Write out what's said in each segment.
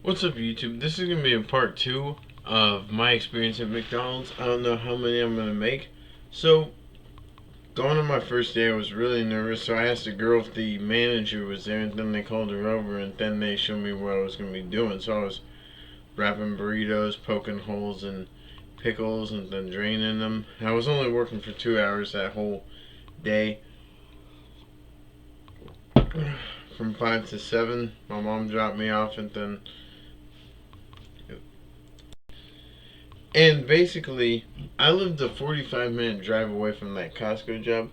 What's up, YouTube? This is going to be a part 2 of my experience at McDonald's. I don't know how many I'm going to make. So, going on my first day, I was really nervous, so I asked the girl if the manager was there, and then they called her over, and then they showed me what I was going to be doing. So I was wrapping burritos, poking holes in pickles, and then draining them. And I was only working for 2 hours that whole day. From 5 to 7, my mom dropped me off, and basically, I lived a 45-minute drive away from that Costco job.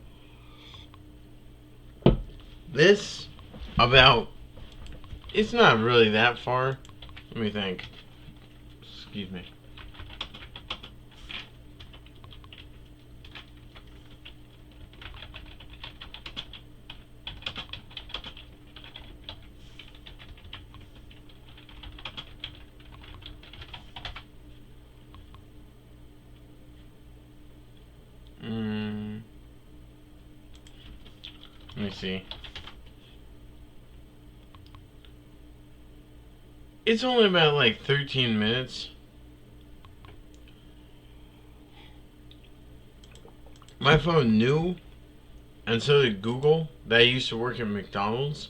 This, about, it's not really that far. Let me think. Excuse me. Let me see. It's only about like 13 minutes. My phone knew, and so did Google, that I used to work at McDonald's.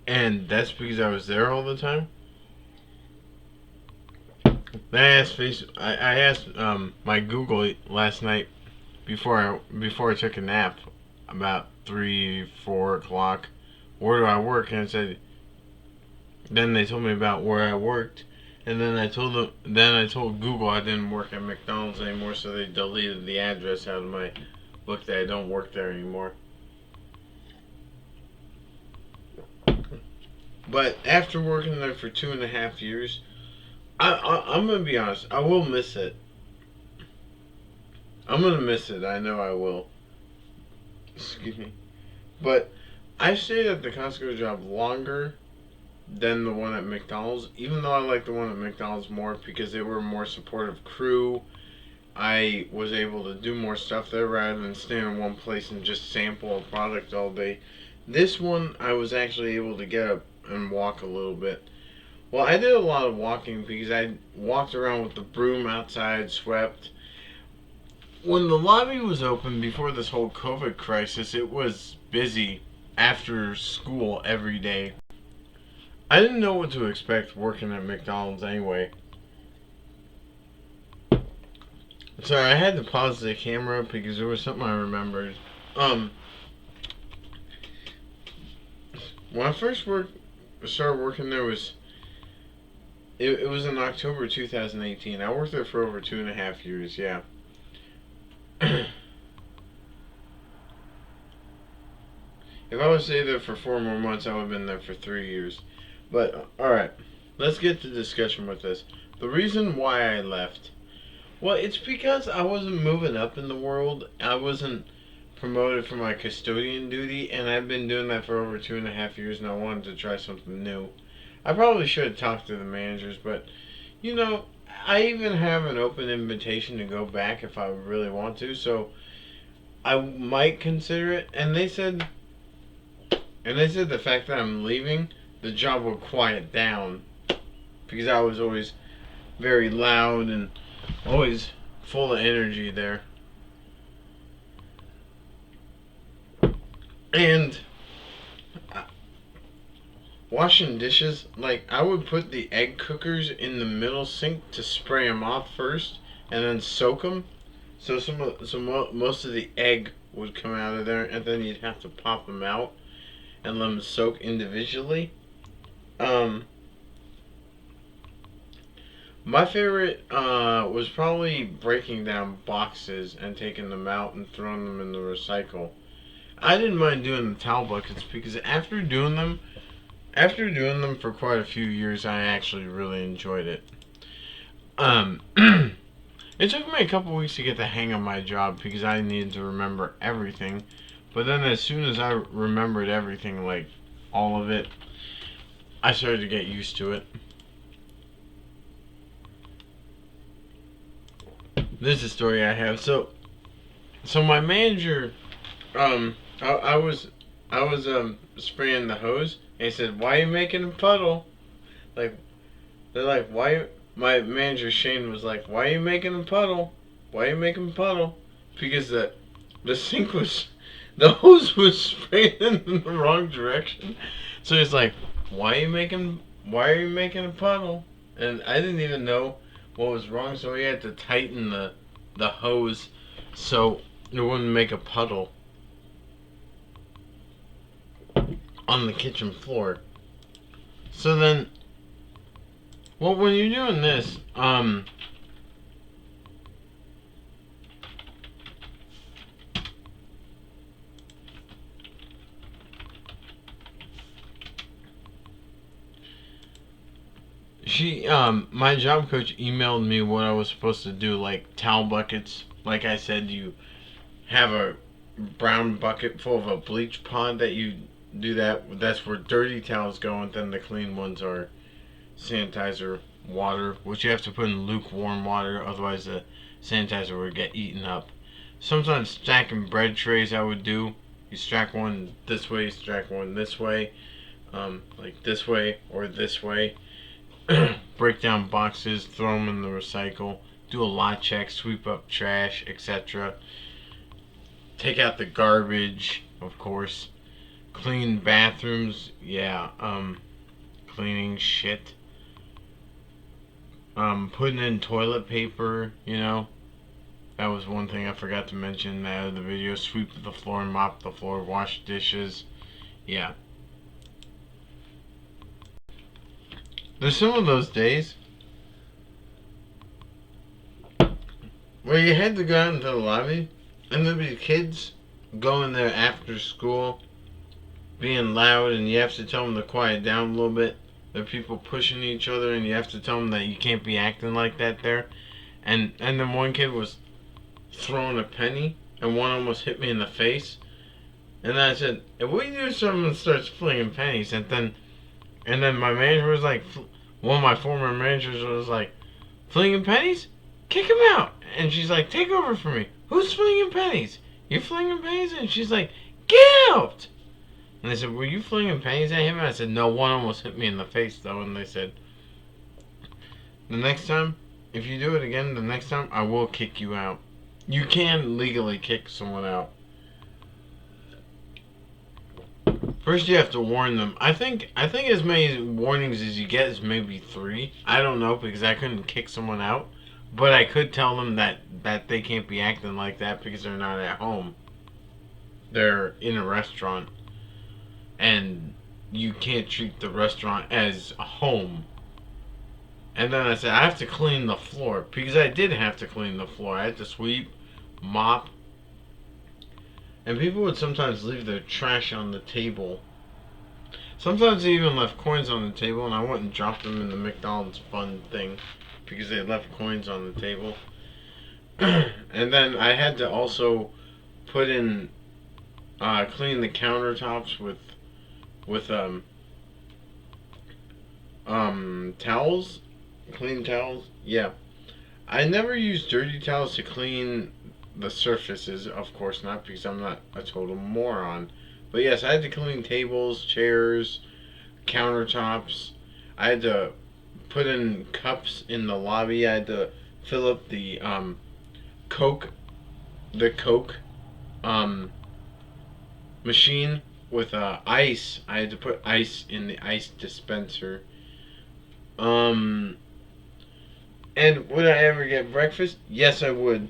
And that's because I was there all the time. I asked my Google last night before I took a nap about 3, 4 o'clock. Where do I work? And it said. Then they told me about where I worked, and then I told Google I didn't work at McDonald's anymore, so they deleted the address out of my book that I don't work there anymore. But after working there for 2.5 years, I'm gonna be honest. I will miss it. I'm gonna miss it. I know I will. Excuse me. But I stayed at the Costco job longer than the one at McDonald's, even though I like the one at McDonald's more because they were a more supportive crew. I was able to do more stuff there rather than stay in one place and just sample a product all day. This one, I was actually able to get up and walk a little bit. Well, I did a lot of walking because I walked around with the broom outside, swept. When the lobby was open before this whole COVID crisis, it was busy after school every day. I didn't know what to expect working at McDonald's anyway. Sorry, I had to pause the camera because there was something I remembered. When I started working there it was in October 2018. I worked there for over 2.5 years. Yeah. If I would stay there for 4 more months, I would have been there for 3 years. But, alright, let's get to discussion with this. The reason why I left, well, it's because I wasn't moving up in the world. I wasn't promoted for my custodian duty, and I've been doing that for over 2.5 years, and I wanted to try something new. I probably should have talked to the managers, but, I even have an open invitation to go back if I really want to, so I might consider it. And they said the fact that I'm leaving, the job will quiet down because I was always very loud and always full of energy there. And washing dishes, like I would put the egg cookers in the middle sink to spray them off first and then soak them. So most of the egg would come out of there, and then you'd have to pop them out and let them soak individually. My favorite was probably breaking down boxes and taking them out and throwing them in the recycle. I didn't mind doing the towel buckets because after doing them for quite a few years, I actually really enjoyed it. Um, it took me a couple weeks to get the hang of my job because I needed to remember everything. But then as soon as I remembered everything, like all of it, I started to get used to it. This is a story I have. So my manager, I was spraying the hose, and he said, "Why are you making a puddle?" Like, they're like, why? My manager Shane was like, why are you making a puddle? Why are you making a puddle? Because the sink was, the hose was spraying in the wrong direction. So he's like, why are you making a puddle? And I didn't even know what was wrong, so he had to tighten the hose so it wouldn't make a puddle on the kitchen floor. So then, well, when you're doing this, my job coach emailed me what I was supposed to do, like towel buckets. Like I said, you have a brown bucket full of a bleach pod that you do that. That's where dirty towels go, and then the clean ones are sanitizer water, which you have to put in lukewarm water, otherwise the sanitizer would get eaten up. Sometimes stacking bread trays I would do. You stack one this way, stack one this way, like this way or this way. Break down boxes, throw them in the recycle, do a lot check, sweep up trash, etc. Take out the garbage, of course. Clean bathrooms, yeah, cleaning shit. Putting in toilet paper, you know. That was one thing I forgot to mention out of the video. Sweep the floor, mop the floor, wash dishes. Yeah. There's some of those days where you had to go out into the lobby and there'd be kids going there after school being loud, and you have to tell them to quiet down a little bit. There are people pushing each other, and you have to tell them that you can't be acting like that there. And then one kid was throwing a penny, and one almost hit me in the face. And then I said, if we do someone starts flinging pennies, and then my manager was like, one of my former managers was like, flinging pennies? Kick him out. And she's like, take over for me. Who's flinging pennies? You flinging pennies? And she's like, get out. And they said, were you flinging pennies at him? And I said, no, one almost hit me in the face though. And they said, the next time, if you do it again, the next time I will kick you out. You can legally kick someone out. First, you have to warn them. I think as many warnings as you get is maybe 3. I don't know because I couldn't kick someone out, but I could tell them that they can't be acting like that because they're not at home. They're in a restaurant, and you can't treat the restaurant as a home. And then I said I have to clean the floor because I did have to clean the floor. I had to sweep, mop. And people would sometimes leave their trash on the table. Sometimes they even left coins on the table, and I went and dropped them in the McDonald's fund thing because they left coins on the table. And then I had to also put in clean the countertops with towels, clean towels. Yeah, I never use dirty towels to clean the surfaces, of course not, because I'm not a total moron. But yes, I had to clean tables, chairs, countertops. I had to put in cups in the lobby. I had to fill up the Coke, the Coke machine with ice. I had to put ice in the ice dispenser. And would I ever get breakfast? Yes, I would.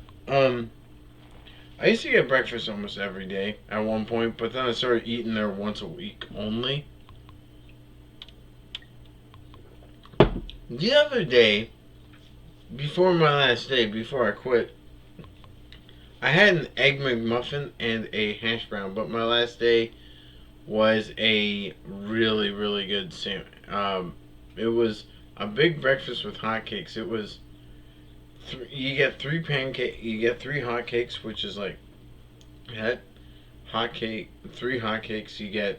I used to get breakfast almost every day at one point, but then I started eating there once a week only. The other day, before my last day, before I quit, I had an egg McMuffin and a hash brown, but my last day was a really, really good sandwich. It was a big breakfast with hotcakes. It was you get 3 hotcakes, which is like that hotcake, 3 hotcakes. You get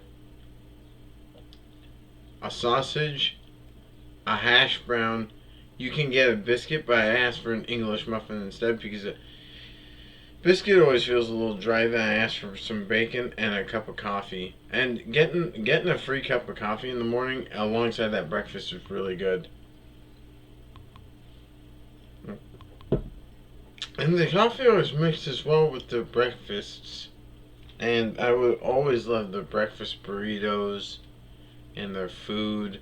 a sausage, a hash brown. You can get a biscuit, but I asked for an English muffin instead because Biscuit always feels a little dry. Then I ask for some bacon and a cup of coffee. And getting a free cup of coffee in the morning alongside that breakfast is really good. And the coffee always mixes well with the breakfasts. And I would always love the breakfast burritos and their food.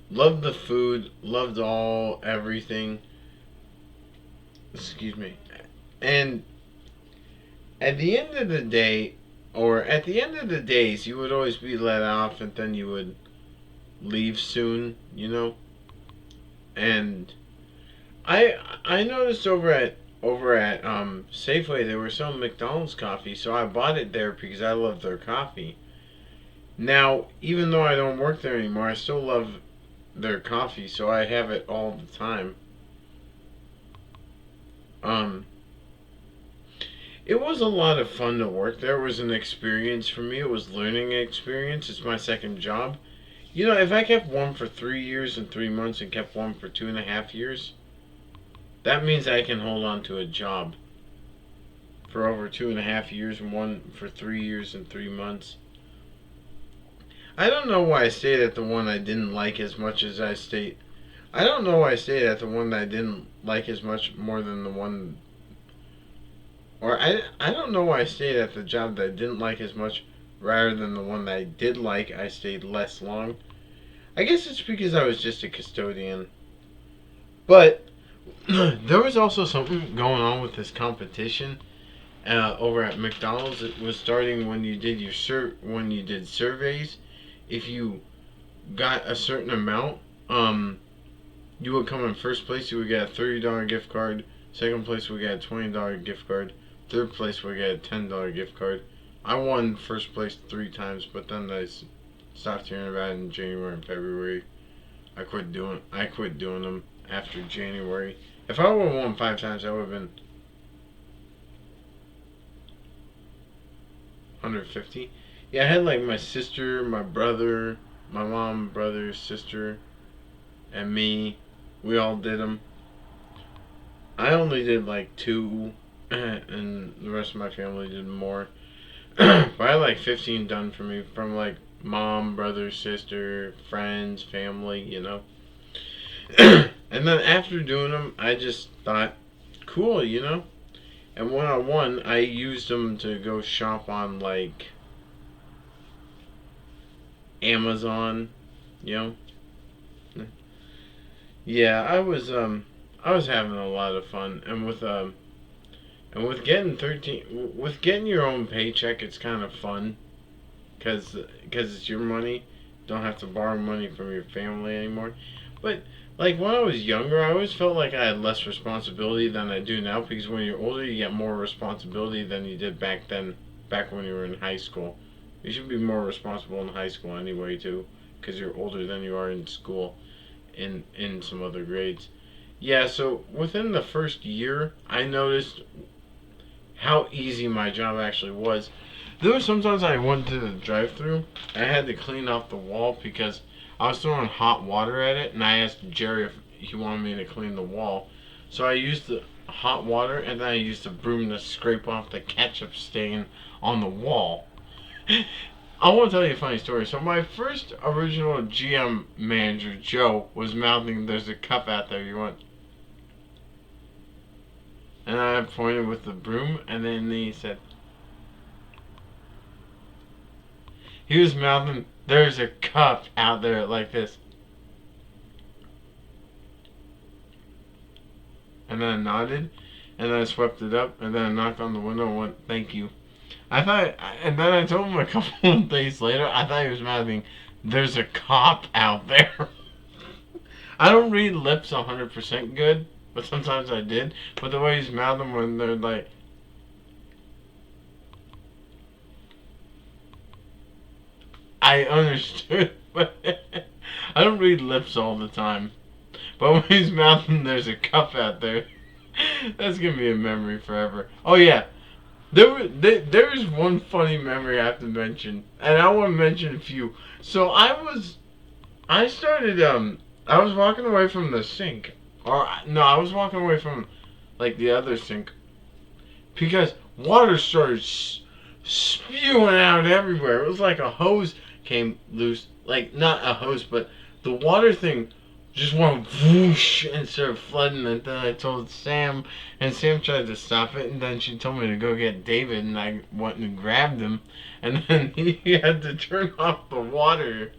Loved the food. Loved everything. Excuse me. And at the end of the day, or at the end of the days, you would always be let off, and then you would leave soon, And I noticed over at Safeway they were selling McDonald's coffee, so I bought it there because I love their coffee. Now, even though I don't work there anymore, I still love their coffee, so I have it all the time. Um, it was a lot of fun to work there. It was an experience for me. It was learning experience. It's my second job. If I kept one for 3 years and 3 months and kept one for 2.5 years, that means I can hold on to a job for over 2.5 years and one for 3 years and 3 months. I don't know why I stayed at the one I didn't like as much as I stayed. I don't know why I stayed at the one that I didn't like as much more than the one. Or I don't know why I stayed at the job that I didn't like as much rather than the one that I did like. I stayed less long. I guess it's because I was just a custodian. But there was also something going on with this competition over at McDonald's. It was starting when you did when you did surveys. If you got a certain amount, you would come in first place. You would get a $30 gift card. Second place would get a $20 gift card. Third place would get a $10 gift card. I won first place 3 times, but then I stopped hearing about it in January and February. I quit doing them after January. If I would have won 5 times, I would have been 150. Yeah, I had like my sister, my brother, my mom, brother, sister, and me. We all did them. I only did like 2, and the rest of my family did more. But I had like 15 done for me from like mom, brother, sister, friends, family. And then after doing them, I just thought, cool. And when I won, I used them to go shop on like Amazon, you know. Yeah, I was having a lot of fun, and with getting your own paycheck, it's kind of fun, cause it's your money. Don't have to borrow money from your family anymore. But like when I was younger, I always felt like I had less responsibility than I do now, because when you're older, you get more responsibility than you did back then. Back when you were in high school, you should be more responsible in high school anyway too, because you're older than you are in school, in some other grades. Yeah, so within the first year, I noticed how easy my job actually was. There were sometimes I went to the drive-through, and I had to clean off the wall because I was throwing hot water at it, and I asked Jerry if he wanted me to clean the wall. So I used the hot water, and then I used the broom to scrape off the ketchup stain on the wall. I want to tell you a funny story. So my first original GM manager, Joe, was mouthing, "There's a cup out there. You want?" And I pointed with the broom, and then he said, he was mouthing, "There's a cup out there," like this. And then I nodded, and then I swept it up, and then I knocked on the window and went, "Thank you." I thought, and then I told him a couple of days later, I thought he was mouthing, "There's a cop out there." I don't read lips 100% good, but sometimes I did. But the way he's mouthing when they're like, I understood, but I don't read lips all the time. But when he's mouthing, "There's a cup out there," that's gonna be a memory forever. Oh yeah, there's one funny memory I have to mention, and I want to mention a few. So I started I was walking away from the sink, or no, I was walking away from like the other sink, because water started spewing out everywhere. It was like a hose came loose. Like, not a hose, but the water thing just went whoosh and started flooding. And then I told Sam, and Sam tried to stop it. And then she told me to go get David, and I went and grabbed him. And then he had to turn off the water.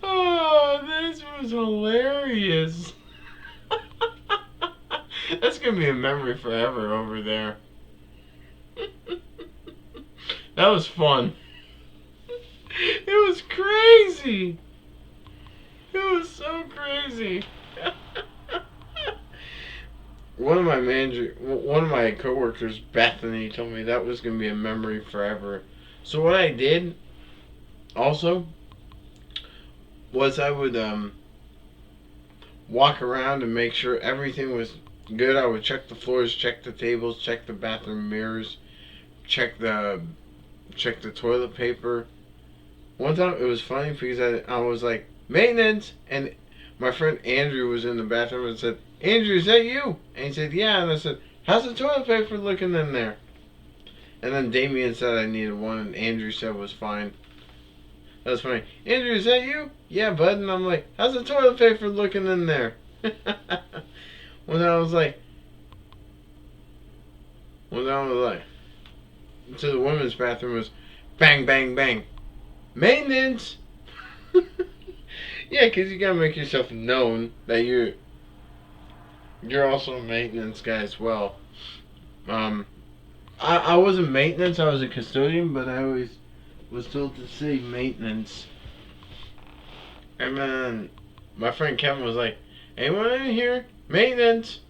Oh, this was hilarious. That's gonna be a memory forever over there. That was fun. It was crazy. It was so crazy. One of my coworkers, Bethany, told me that was gonna be a memory forever. So what I did, also, was I would walk around and make sure everything was good. I would check the floors, check the tables, check the bathroom mirrors, check the toilet paper. One time it was funny because I was like, maintenance, and my friend Andrew was in the bathroom and said, Andrew, is that you? And he said, yeah. And I said, how's the toilet paper looking in there? And then Damien said I needed one, and Andrew said it was fine. That was funny. Andrew, is that you? Yeah, bud. And I'm like, how's the toilet paper looking in there? When I was like, to the women's bathroom was bang, bang, bang. Maintenance! Yeah, because you gotta make yourself known that you're also a maintenance guy as well. I wasn't maintenance, I was a custodian, but I always was told to say maintenance. And then my friend Kevin was like, anyone in here? Maintenance!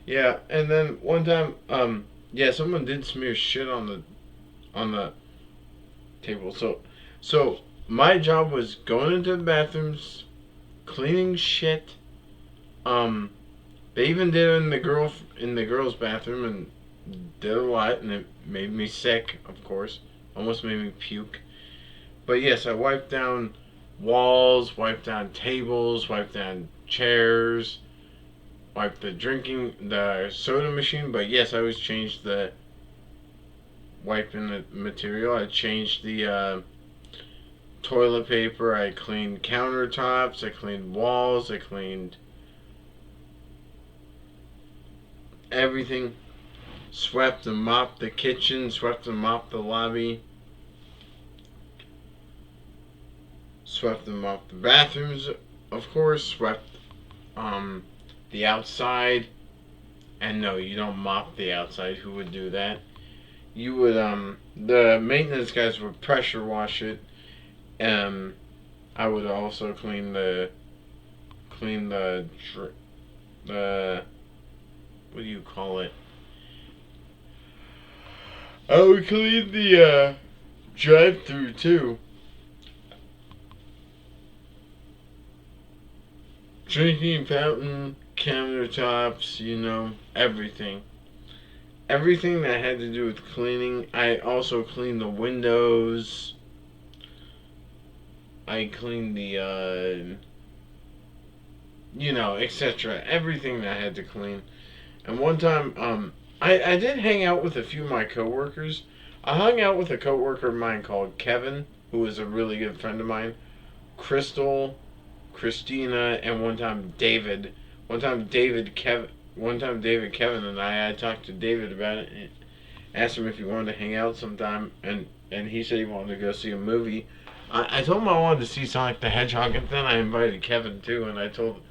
Yeah, and then one time, yeah, someone did smear shit on the table. So my job was going into the bathrooms, cleaning shit. They even did it in the girls' bathroom and did a lot, and it made me sick, of course. Almost made me puke. But yes, I wiped down walls, wiped down tables, wiped down chairs, wiped the soda machine. But yes, I always changed the wiping the material. I changed the toilet paper. I cleaned countertops. I cleaned walls. I cleaned everything. Swept and mopped the kitchen. Swept and mopped the lobby. Swept and mopped the bathrooms, of course. Swept the outside. And no, you don't mop the outside. Who would do that? You would the maintenance guys would pressure wash it. I would also clean the what do you call it? I would clean the drive-through too. Drinking fountain, countertops, everything. Everything that had to do with cleaning. I also cleaned the windows. I cleaned the, etc. Everything that I had to clean. And one time, I did hang out with a few of my coworkers. I hung out with a coworker of mine called Kevin, who was a really good friend of mine. Crystal, Christina, and one time David. David, Kevin, and I talked to David about it and asked him if he wanted to hang out sometime, and he said he wanted to go see a movie. I told him I wanted to see Sonic the Hedgehog, and then I invited Kevin too, and I told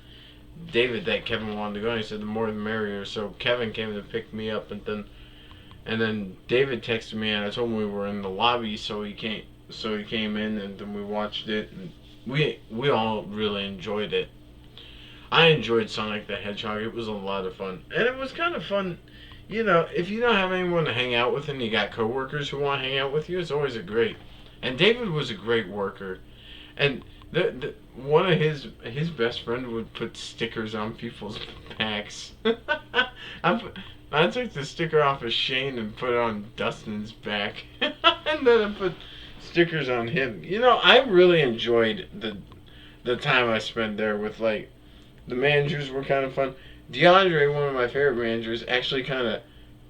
David that Kevin wanted to go, and he said the more the merrier. So Kevin came to pick me up, and then David texted me, and I told him we were in the lobby, so he came in, and then we watched it, and we all really enjoyed it. I enjoyed Sonic the Hedgehog. It was a lot of fun, and it was kind of fun. If you don't have anyone to hang out with, and you got coworkers who want to hang out with you, it's always a great. And David was a great worker, and one of his best friend would put stickers on people's backs. I took the sticker off of Shane and put it on Dustin's back, and then I put stickers on him. I really enjoyed the time I spent there with the managers were kind of fun. DeAndre, one of my favorite managers, actually kind of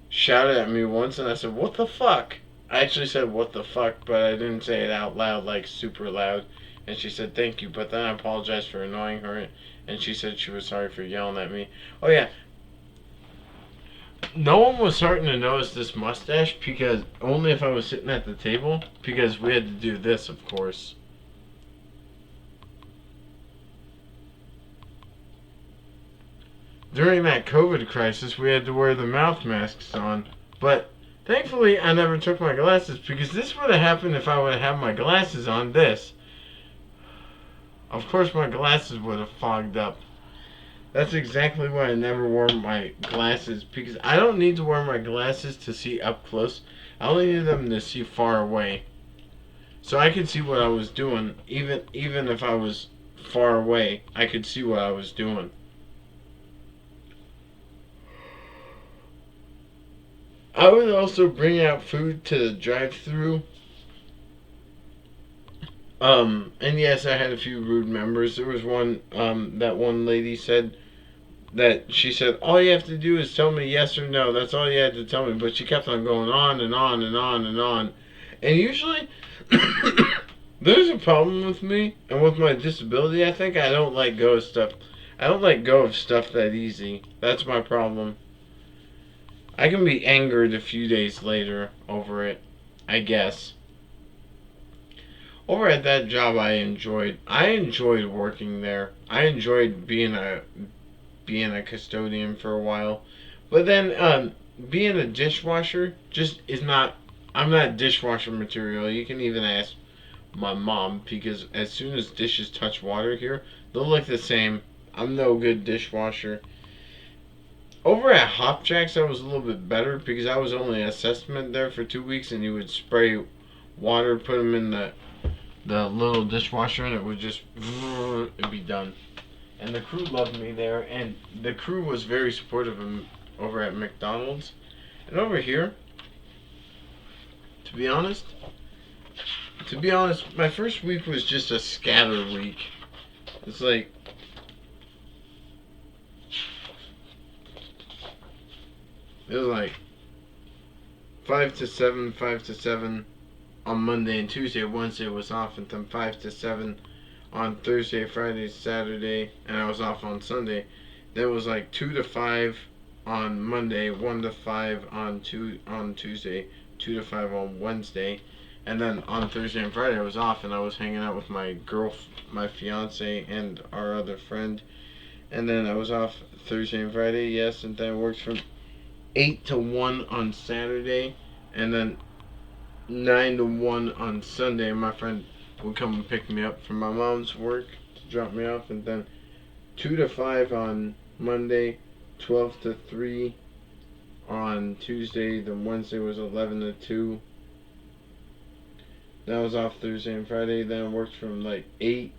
shouted at me once, and I said, "What the fuck?" I actually said, "What the fuck," but I didn't say it out loud, like super loud. And she said, "Thank you," but then I apologized for annoying her, and she said she was sorry for yelling at me. Oh yeah, no one was starting to notice this mustache because only if I was sitting at the table, because we had to do this, of course. During that COVID crisis, we had to wear the mouth masks on, but thankfully I never took my glasses because this would have happened if I would have had my glasses on. This, of course, my glasses would have fogged up. That's exactly why I never wore my glasses, because I don't need to wear my glasses to see up close. I only need them to see far away. So I could see what I was doing, even if I was far away, I could see what I was doing. I would also bring out food to the drive-through. And yes, I had a few rude members. There was one, that one lady said that she said, all you have to do is tell me yes or no. That's all you had to tell me. But she kept on going on and on and on and on. And usually, there's a problem with me and with my disability. I think I don't let go of stuff. I don't let go of stuff that easy. That's my problem. I can be angered a few days later over it, I guess. Over at that job, I enjoyed working there. I enjoyed being a custodian for a while, but then being a dishwasher just is not. I'm not dishwasher material. You can even ask my mom because as soon as dishes touch water here, they'll look the same. I'm no good dishwasher. Over at Hop Jacks, I was a little bit better because I was only assessment there for 2 weeks, and you would spray water, put them in the little dishwasher, and it would just it'd be done. And the crew loved me there, and the crew was very supportive of over at McDonald's. And over here, to be honest, my first week was just a scatter week. It's like it was like 5 to 7 on Monday and Tuesday. Wednesday was off, and then 5 to 7 on Thursday, Friday, Saturday, and I was off on Sunday. Then it was like 2 to 5 on Monday, 1 to 5 on Tuesday, 2 to 5 on Wednesday, and then on Thursday and Friday I was off, and I was hanging out with my fiance, and our other friend, and then I was off Thursday and Friday, yes, and then I worked from 8 to 1 on Saturday, and then 9 to 1 on Sunday. And my friend would come and pick me up from my mom's work to drop me off, and then 2 to 5 on Monday, 12 to 3 on Tuesday. Then Wednesday was 11 to 2. Then I was off Thursday and Friday. Then I worked from like 8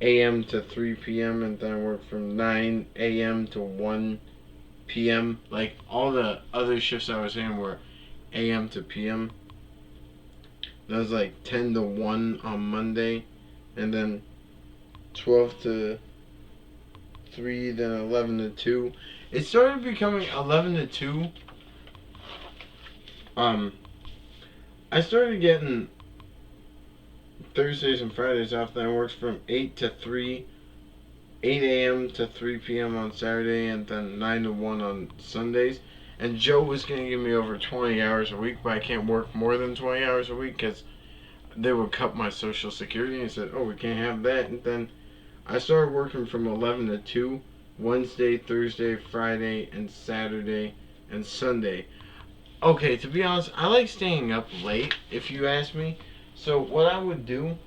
a.m. to 3 p.m. and then I worked from 9 a.m. to 1 p.m. Like all the other shifts I was in were a.m. to p.m. That was like 10 to 1 on Monday, and then 12 to 3, then 11 to 2. It started becoming 11 to 2. I started getting Thursdays and Fridays off. Then I worked from 8 to 3, 8 a.m. to 3 p.m. on Saturday, and then 9 to 1 on Sundays. And Joe was going to give me over 20 hours a week, but I can't work more than 20 hours a week because they would cut my social security, and said, oh, we can't have that. And then I started working from 11 to 2, Wednesday, Thursday, Friday, and Saturday, and Sunday. Okay, to be honest, I like staying up late, if you ask me. So what I would do,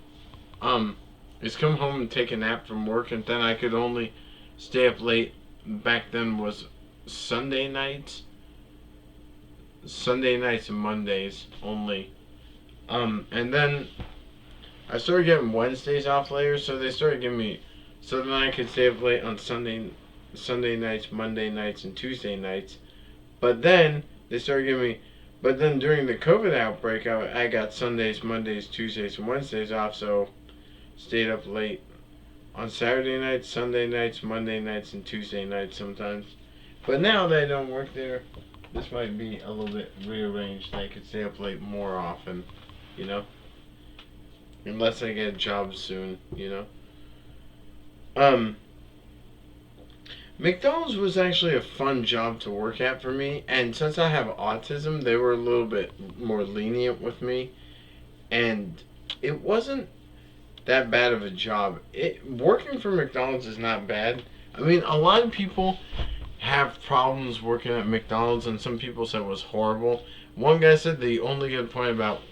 is come home and take a nap from work, and then I could only stay up late. Back then was Sunday nights. Sunday nights and Mondays only. And then I started getting Wednesdays off later, so they started giving me, so then I could stay up late on Sunday nights, Monday nights, and Tuesday nights. But then they started giving me, but then during the COVID outbreak, I got Sundays, Mondays, Tuesdays, and Wednesdays off, so stayed up late on Saturday nights, Sunday nights, Monday nights, and Tuesday nights sometimes. But now that I don't work there, this might be a little bit rearranged. I could stay up late more often, you know? Unless I get a job soon, you know? Um, McDonald's was actually a fun job to work at for me, and since I have autism, they were a little bit more lenient with me, and it wasn't that bad of a job. Working for McDonald's is not bad. I mean, a lot of people have problems working at McDonald's, and some people said it was horrible. One guy said the only good point about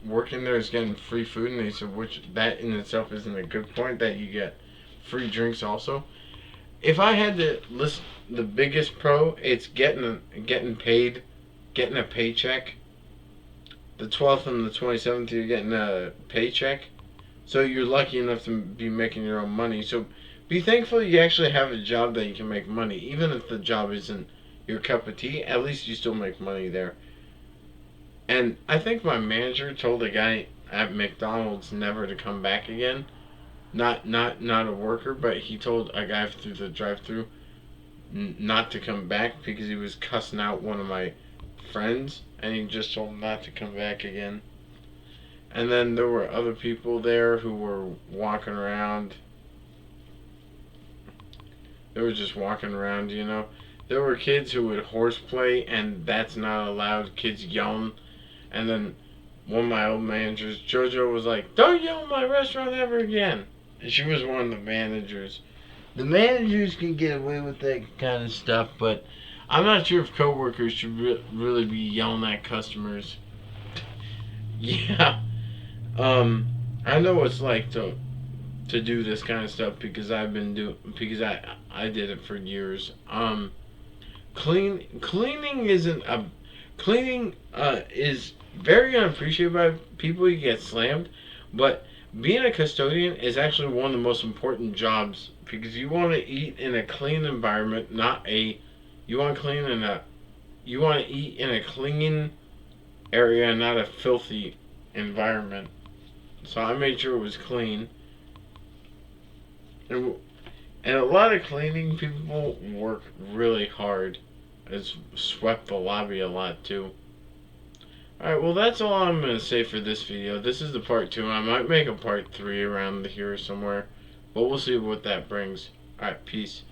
working there is getting free food, and he said which that in itself isn't a good point, that you get free drinks also. If I had to list the biggest pro, it's getting paid, getting a paycheck. The 12th and the 27th, you're getting a paycheck, so you're lucky enough to be making your own money. So be thankful you actually have a job that you can make money, even if the job isn't your cup of tea. At least you still make money there. And I think my manager told a guy at McDonald's never to come back again. Not a worker, but he told a guy through the drive-through not to come back because he was cussing out one of my friends, and he just told him not to come back again. And then there were other people there who were walking around. They were just walking around, you know. There were kids who would horseplay, and that's not allowed. Kids yelling. And then one of my old managers, JoJo, was like, "Don't yell in my restaurant ever again." And she was one of the managers. The managers can get away with that kind of stuff, but I'm not sure if coworkers should really be yelling at customers. Yeah. I know what it's like to do this kind of stuff because I did it for years. Cleaning is very unappreciated by people. You get slammed, but being a custodian is actually one of the most important jobs because you want to eat in a clean environment, not a you want to clean in a you want to eat in a clean area, not a filthy environment. So I made sure it was clean. And, and a lot of cleaning people work really hard. It's swept the lobby a lot too. Alright, well that's all I'm going to say for this video. This is the part 2. I might make a part 3 around here somewhere. But we'll see what that brings. Alright, peace.